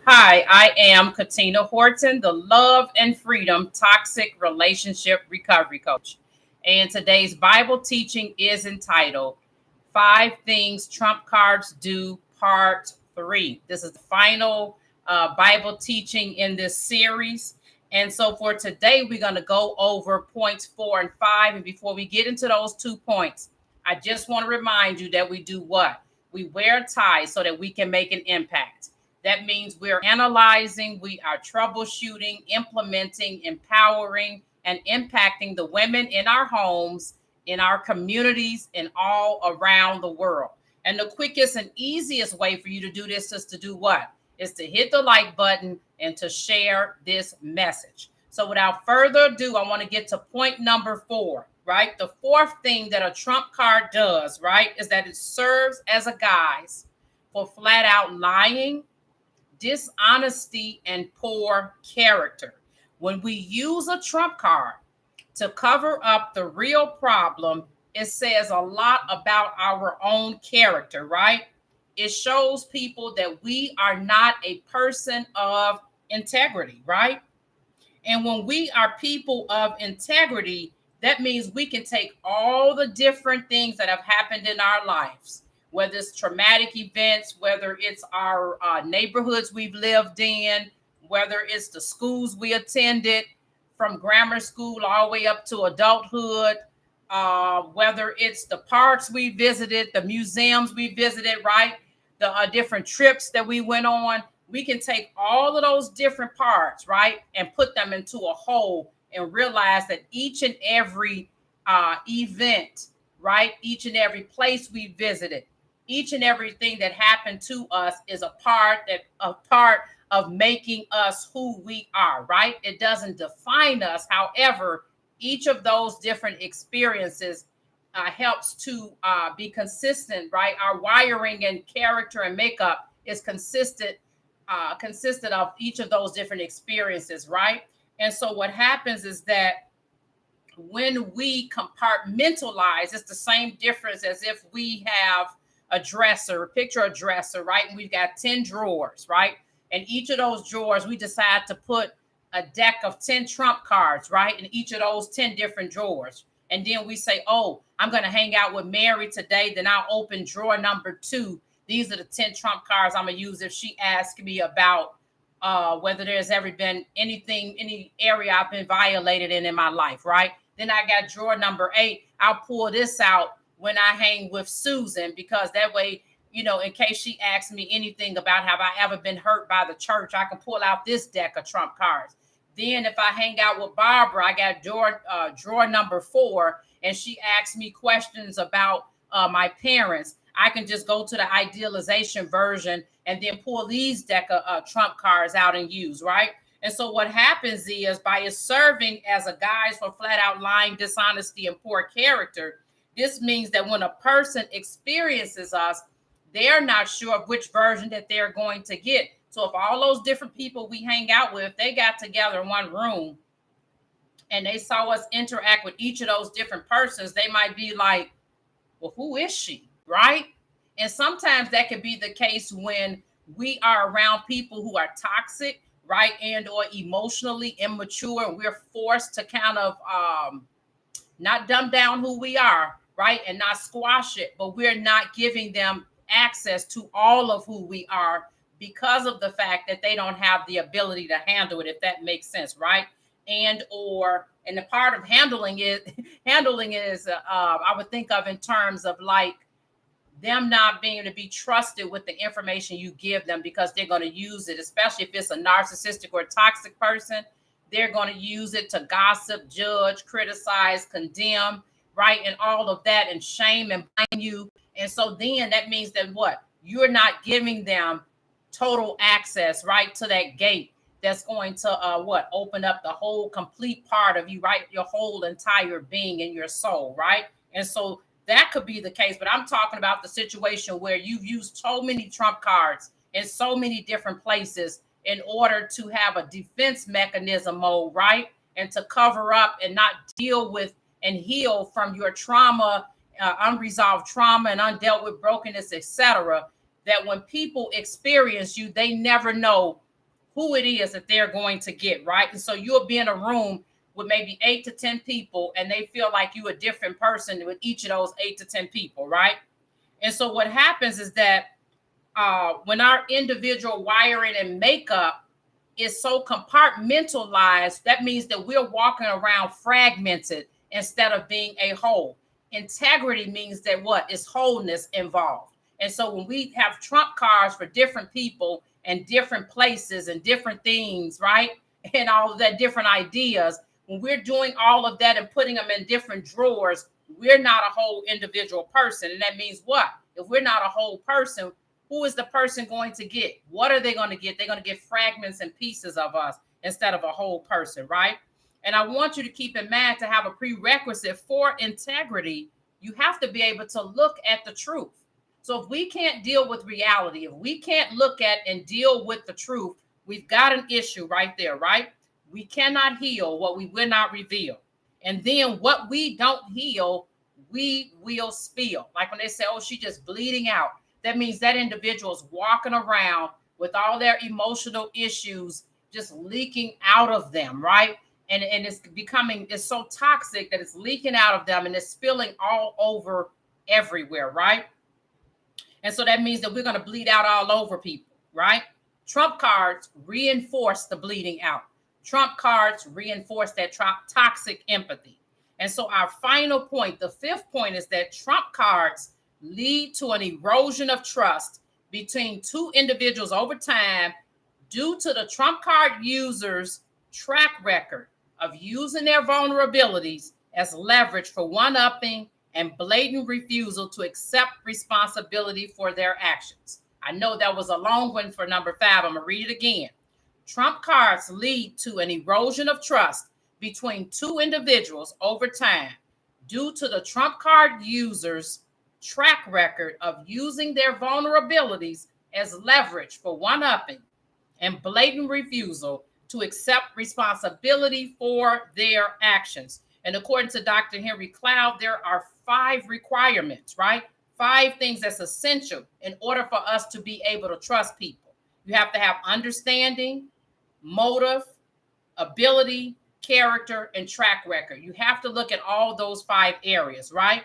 Hi, I am Katina Horton, the Love and Freedom Toxic Relationship Recovery Coach. And today's Bible teaching is entitled Five Things Trump Cards Do, Part 3. This is the final Bible teaching in this series. And so for today, we're going to go over points 4 and 5. And before we get into those 2 points, I just want to remind you that we do what? We wear ties so that we can make an impact. That means we're analyzing, we are troubleshooting, implementing, empowering, and impacting the women in our homes, in our communities, and all around the world. And the quickest and easiest way for you to do this is to do what? Is to hit the like button and to share this message. So without further ado, I want to get to point number 4, right? The fourth thing that a trump card does, right, is that it serves as a guise for flat out lying, dishonesty, and poor character. When we use a trump card to cover up the real problem, it says a lot about our own character, right? It shows people that we are not a person of integrity, right? And when we are people of integrity, that means we can take all the different things that have happened in our lives, whether it's traumatic events, whether it's our neighborhoods we've lived in, whether it's the schools we attended from grammar school all the way up to adulthood, whether it's the parks we visited, the museums we visited, right? The different trips that we went on. We can take all of those different parts, right, and put them into a whole and realize that each and every event, right, each and every place we visited, each and everything that happened to us is a part of making us who we are, right? It doesn't define us. However, each of those different experiences helps to be consistent, right? Our wiring and character and makeup is consistent of each of those different experiences, right? And so what happens is that when we compartmentalize, it's the same difference as if we have a dresser, picture a dresser, right? And we've got 10 drawers, right? And each of those drawers, we decide to put a deck of 10 trump cards, right? In each of those 10 different drawers. And then we say, oh, I'm going to hang out with Mary today. Then I'll open drawer number 2. These are the 10 trump cards I'm going to use if she asks me about whether there's ever been any area I've been violated in my life, right? Then I got drawer number 8. I'll pull this out when I hang with Susan, because that way, in case she asks me anything about have I ever been hurt by the church, I can pull out this deck of trump cards. Then if I hang out with Barbara, I got drawer number 4, and she asks me questions about my parents. I can just go to the idealization version and then pull these deck of trump cards out and use, right? And so what happens is, by it serving as a guise for flat out lying, dishonesty, and poor character, this means that when a person experiences us, they're not sure of which version that they're going to get. So if all those different people we hang out with, they got together in one room and they saw us interact with each of those different persons, they might be like, well, who is she? Right? And sometimes that could be the case when we are around people who are toxic, right? And or emotionally immature, and we're forced to kind of not dumb down who we are, right? And not squash it, but we're not giving them access to all of who we are because of the fact that they don't have the ability to handle it, if that makes sense, right? And the part of handling is I would think of in terms of like them not being able to be trusted with the information you give them, because they're going to use it, especially if it's a narcissistic or toxic person. They're going to use it to gossip, judge, criticize, condemn, right? And all of that, and shame and blame you. And so then that means that what? You're not giving them total access, right, to that gate that's going to open up the whole complete part of you, right? Your whole entire being and your soul, right? And so that could be the case, but I'm talking about the situation where you've used so many trump cards in so many different places in order to have a defense mechanism mode, right? And to cover up and not deal with and heal from your trauma, unresolved trauma and undealt with brokenness, etc. That when people experience you, they never know who it is that they're going to get, right? And so you'll be in a room with maybe 8 to 10 people, and they feel like you a different person with each of those 8 to 10 people, right? And so what happens is that when our individual wiring and makeup is so compartmentalized, that means that we're walking around fragmented instead of being a whole. Integrity means that what is wholeness involved. And so when we have trump cards for different people and different places and different things, right? And all of that different ideas, when we're doing all of that and putting them in different drawers, we're not a whole individual person. And that means what? If we're not a whole person, who is the person going to get? What are they going to get? They're going to get fragments and pieces of us instead of a whole person, right? And I want you to keep in mind, to have a prerequisite for integrity, you have to be able to look at the truth. So if we can't deal with reality, if we can't look at and deal with the truth, we've got an issue right there, right? We cannot heal what we will not reveal. And then what we don't heal, we will spill. Like when they say, oh, she's just bleeding out. That means that individual is walking around with all their emotional issues just leaking out of them, right? And it's so toxic that it's leaking out of them and it's spilling all over everywhere, right? And so that means that we're going to bleed out all over people, right? Trump cards reinforce the bleeding out. Trump cards reinforce that toxic empathy. And so our final point, the fifth point, is that Trump cards lead to an erosion of trust between two individuals over time due to the Trump card user's track record of using their vulnerabilities as leverage for one-upping and blatant refusal to accept responsibility for their actions. I know that was a long one for number 5. I'm going to read it again. Trump cards lead to an erosion of trust between two individuals over time due to the Trump card user's track record of using their vulnerabilities as leverage for one-upping and blatant refusal to accept responsibility for their actions. And according to Dr. Henry Cloud, there are 5 requirements, right? 5 things that's essential in order for us to be able to trust people. You have to have understanding, motive, ability, character, and track record. You have to look at all those 5 areas, right?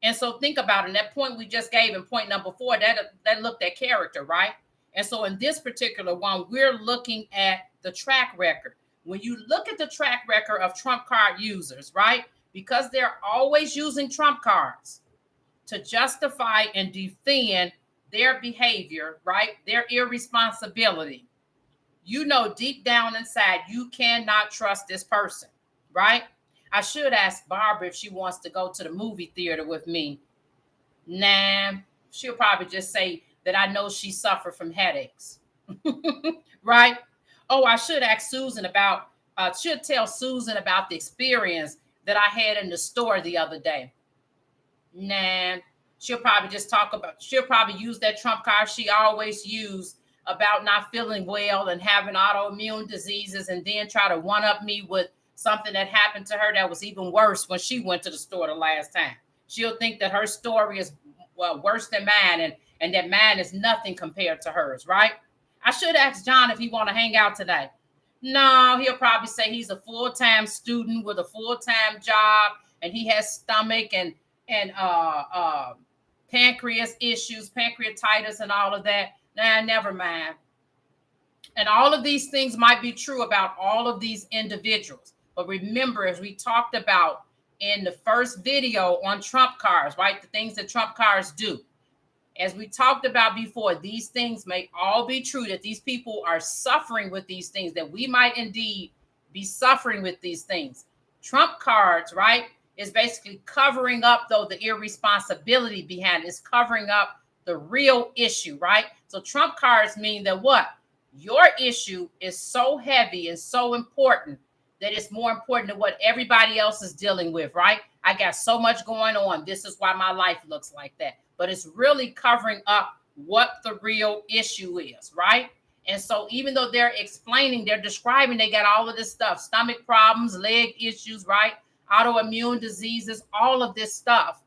And so think about it. That point we just gave in point number 4, that looked at character, right? And so in this particular one, we're looking at the track record. When you look at the track record of Trump card users, right? Because they're always using Trump cards to justify and defend their behavior, right? Their irresponsibility. You know, deep down inside, you cannot trust this person, right? I should ask Barbara if she wants to go to the movie theater with me. Nah, she'll probably just say that I know she suffered from headaches, right? Oh, I should ask Susan about, should tell Susan about the experience that I had in the store the other day. Nah, she'll probably just she'll probably use that Trump card she always used about not feeling well and having autoimmune diseases, and then try to one-up me with something that happened to her that was even worse when she went to the store the last time. She'll think that her story is worse than mine, and that mine is nothing compared to hers, right? I should ask John if he want to hang out today. No, he'll probably say he's a full-time student with a full-time job, and he has stomach and pancreas issues, pancreatitis and all of that. Nah, never mind. And all of these things might be true about all of these individuals. But remember, as we talked about in the first video on Trump cards, right? The things that Trump cards do. As we talked about before, these things may all be true, that these people are suffering with these things, that we might indeed be suffering with these things. Trump cards, right, is basically covering up, though, the irresponsibility behind it. It's covering up the real issue, right? So Trump cards mean that what? Your issue is so heavy and so important that it's more important than what everybody else is dealing with, right? I got so much going on. This is why my life looks like that. But it's really covering up what the real issue is, right? And so even though they're describing, they got all of this stuff, stomach problems, leg issues, right? Autoimmune diseases, all of this stuff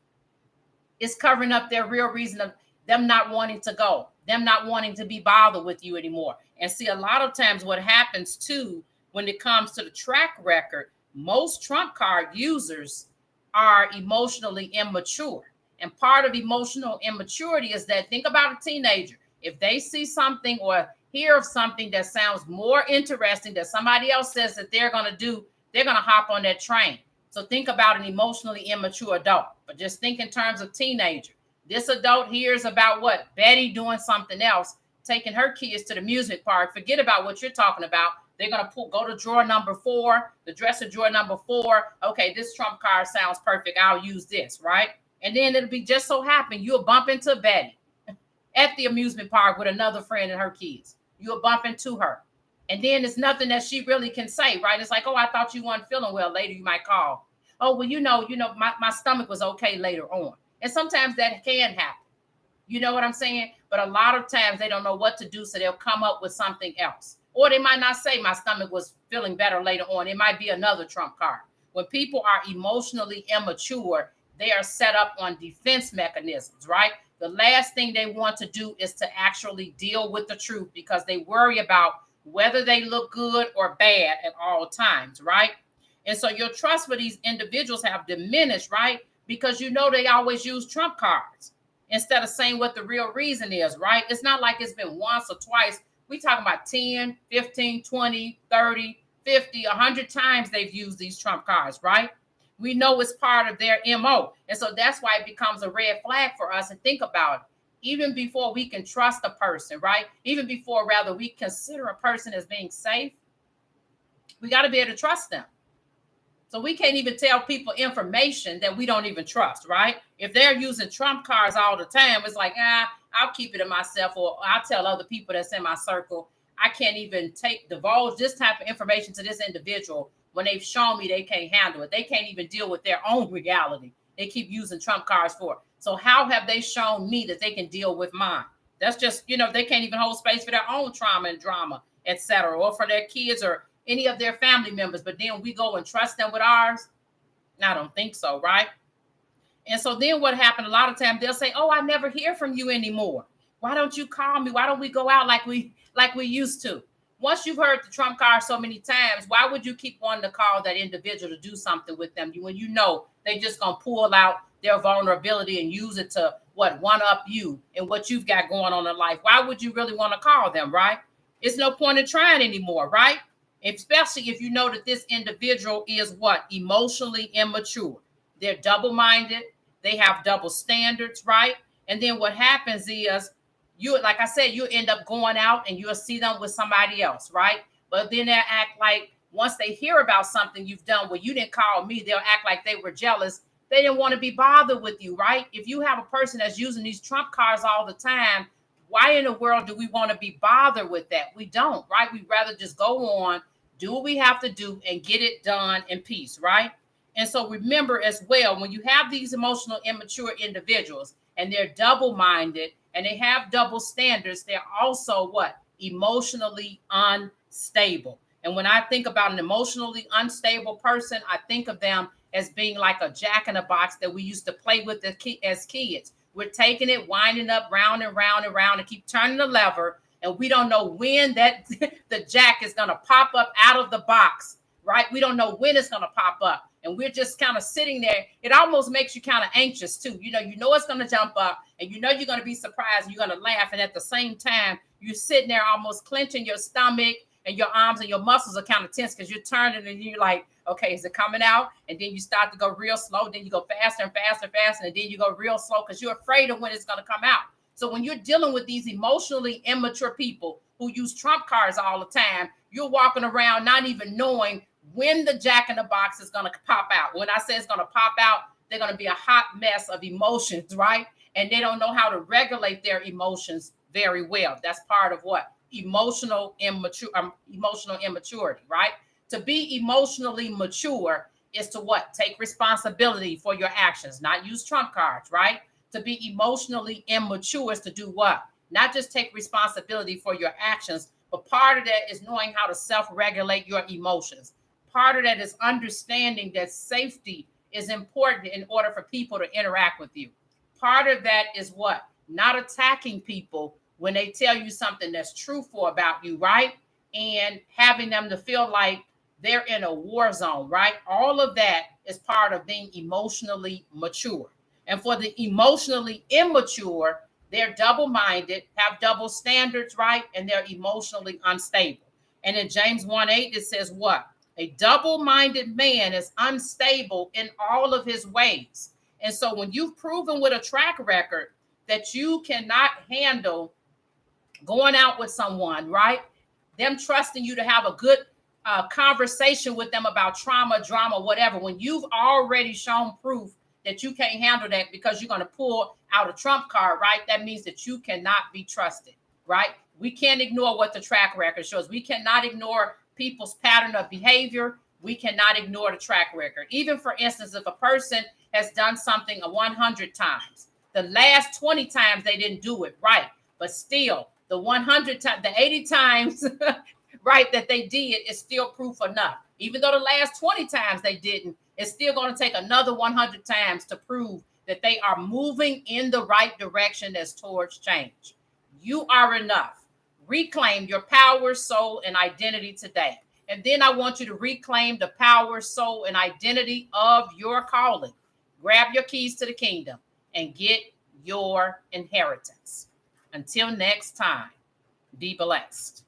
is covering up their real reason of them not wanting to go. them not wanting to be bothered with you anymore. And see, a lot of times what happens too, when it comes to the track record, most trump card users are emotionally immature. And part of emotional immaturity is that, think about a teenager. If they see something or hear of something that sounds more interesting that somebody else says that they're going to do, they're going to hop on that train. So think about an emotionally immature adult, but just think in terms of teenager. This adult hears about what? Betty doing something else, taking her kids to the amusement park. Forget about what you're talking about. They're going to go to drawer number 4, the dresser drawer number 4. Okay, this trump card sounds perfect. I'll use this, right? And then it'll be just so happen you'll bump into Betty at the amusement park with another friend and her kids. You'll bump into her. And then there's nothing that she really can say, right? It's like, oh, I thought you weren't feeling well. Later, you might call. Oh, well, my stomach was okay later on. And sometimes that can happen. You know what I'm saying? But a lot of times they don't know what to do, so they'll come up with something else. Or they might not say my stomach was feeling better later on. It might be another trump card. When people are emotionally immature, they are set up on defense mechanisms, right? The last thing they want to do is to actually deal with the truth because they worry about whether they look good or bad at all times, right? And so your trust for these individuals have diminished, right? Because they always use trump cards instead of saying what the real reason is, right? It's not like it's been once or twice. We talking about 10, 15, 20, 30, 50, 100 times they've used these trump cards, right? We know it's part of their MO. And so that's why it becomes a red flag for us. And think about it. Even before we can trust a person, right? Even before, rather, we consider a person as being safe, we got to be able to trust them. So we can't even tell people information that we don't even trust, right? If they're using trump cards all the time, it's like, I'll keep it to myself, or I'll tell other people that's in my circle. I can't even divulge this type of information to this individual when they've shown me they can't handle it. They can't even deal with their own reality. They keep using trump cards for it. So how have they shown me that they can deal with mine? That's just, they can't even hold space for their own trauma and drama, etc., or for their kids or any of their family members. But then we go and trust them with ours? I don't think so, right? And so then what happened, a lot of times they'll say, oh, I never hear from you anymore. Why don't you call me? Why don't we go out like we used to? Once you've heard the trump card so many times, why would you keep wanting to call that individual to do something with them when you know they just going to pull out their vulnerability and use it to one up you and what you've got going on in life? Why would you really want to call them, right? It's no point in trying anymore, right? Especially if you know that this individual is emotionally immature. They're double-minded. They have double standards, right? And then what happens is, like I said, you end up going out and you'll see them with somebody else, right? But then they'll act like once they hear about something you've done, well, you didn't call me, they'll act like they were jealous. They didn't want to be bothered with you, right? If you have a person that's using these trump cards all the time, why in the world do we want to be bothered with that? We don't, right? We'd rather just go on, do what we have to do, and get it done in peace, right? And so remember as well, when you have these emotional immature individuals and they're double-minded and they have double standards, they're also emotionally unstable. And when I think about an emotionally unstable person, I think of them as being like a jack-in-the-box that we used to play with as kids. We're taking it, winding up round and round and round and keep turning the lever. And we don't know when the jack is going to pop up out of the box, right? We don't know when it's going to pop up. And we're just kind of sitting there. It almost makes you kind of anxious too. You know it's going to jump up and you're going to be surprised and you're going to laugh. And at the same time, you're sitting there almost clenching your stomach and your arms and your muscles are kind of tense because you're turning and you're like, okay, is it coming out? And then you start to go real slow. Then you go faster and faster and faster. And then you go real slow because you're afraid of when it's going to come out. So when you're dealing with these emotionally immature people who use trump cards all the time, you're walking around not even knowing when the jack in the box is going to pop out. When I say it's going to pop out, they're going to be a hot mess of emotions, right? And they don't know how to regulate their emotions very well. That's part of emotional immaturity, right? To be emotionally mature is to take responsibility for your actions, not use trump cards, right? To be emotionally immature is to do what? Not just take responsibility for your actions, but part of that is knowing how to self-regulate your emotions. Part of that is understanding that safety is important in order for people to interact with you. Part of that is not attacking people when they tell you something that's truthful about you, right? And having them to feel like they're in a war zone, right? All of that is part of being emotionally mature. And for the emotionally immature, they're double-minded, have double standards, right? And they're emotionally unstable. And in James 1:8, it says what? A double-minded man is unstable in all of his ways. And so when you've proven with a track record that you cannot handle going out with someone, right? Them trusting you to have a good conversation with them about trauma, drama, whatever. When you've already shown proof that you can't handle that because you're going to pull out a trump card, right? That means that you cannot be trusted, right? We can't ignore what the track record shows. We cannot ignore people's pattern of behavior. We cannot ignore the track record. Even for instance, if a person has done something 100 times, the last 20 times they didn't do it right, but still the 100 times, the 80 times, right, that they did is still proof enough. Even though the last 20 times they didn't, it's still going to take another 100 times to prove that they are moving in the right direction as towards change. You are enough. Reclaim your power, soul, and identity today. And then I want you to reclaim the power, soul, and identity of your calling. Grab your keys to the kingdom and get your inheritance. Until next time, be blessed.